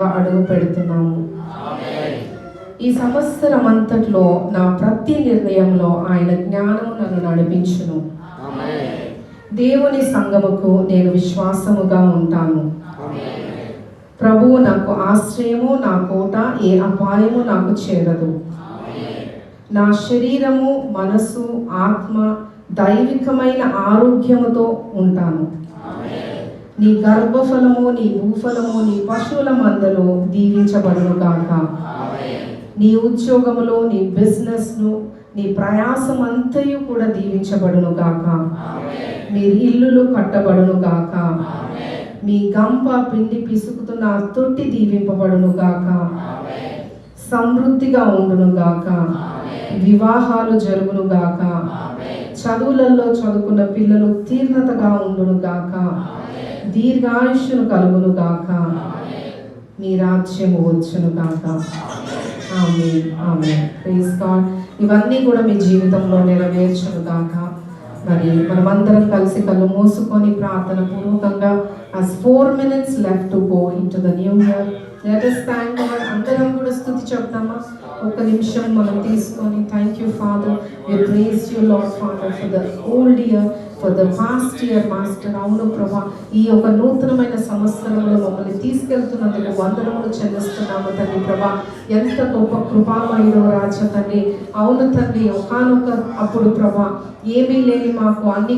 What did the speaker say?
అడుగు పెడుతున్నాము. ఈ సంవత్సరం అంతట్లో నా ప్రతి నిర్ణయంలో ఆయన జ్ఞానము నన్ను నడిపించును. దేవుని సంగముకు నేను విశ్వాసముగా ఉంటాను. ప్రభువు నాకు ఆశ్రయము, నా కోట, ఏ అపాయము నాకు చేరదు. నా శరీరము, మనసు, ఆత్మ దైవికమైన ఆరోగ్యముతో ఉంటాను. నీ గర్భఫలము, నీ భూఫలము, నీ పశువుల మందలో దీవించబడును గాక. నీ ఉద్యోగములో, నీ బిజినెస్ను, నీ ప్రయాసం అంతయు కూడా దీవించబడును గాక. మీ ఇల్లులు కట్టబడును గాక. మీ గంప పిండి పిసుకుతున్న తొట్టి దీవింపబడును గాక. సమృద్ధిగా ఉండును గాక. వివాహాలు జరుగును గాక. చదువులలో చదువుకున్న పిల్లలు తీర్ణతగా ఉండును గాక. దీర్ఘాయుష్ను కలుగును గాక. మీ రాజ్యము వచ్చును గాక. ఆమేన్, ఆమేన్. Praise God. ఇవన్నీ కూడా మీ జీవితంలో నెరవేర్చును గాక. మరి మనమందరం కలిసి కళ్ళు మూసుకొని ప్రార్థన పూర్వకంగా as 4 minutes left to go into the new year, let us thank God. అందరం కూడా స్తుతి చెప్తామా? ఒక నిమిషం మనం తీసుకొని, thank you father, we praise you Lord Father for the old year, for the past year master. అవును ప్రభా, ఈ యొక్క నూతనమైన సంవత్సరంలో మమ్మల్ని తీసుకెళ్తున్నందుకు వందనములు చెల్లిస్తున్నాము తండ్రి ప్రభా. ఎంత గొప్ప కృపామయుడో రాజా తండ్రి. అవును తండ్రి, ఒకానొక అప్పుడు ప్రభా ఏమీ లేని మాకు అన్ని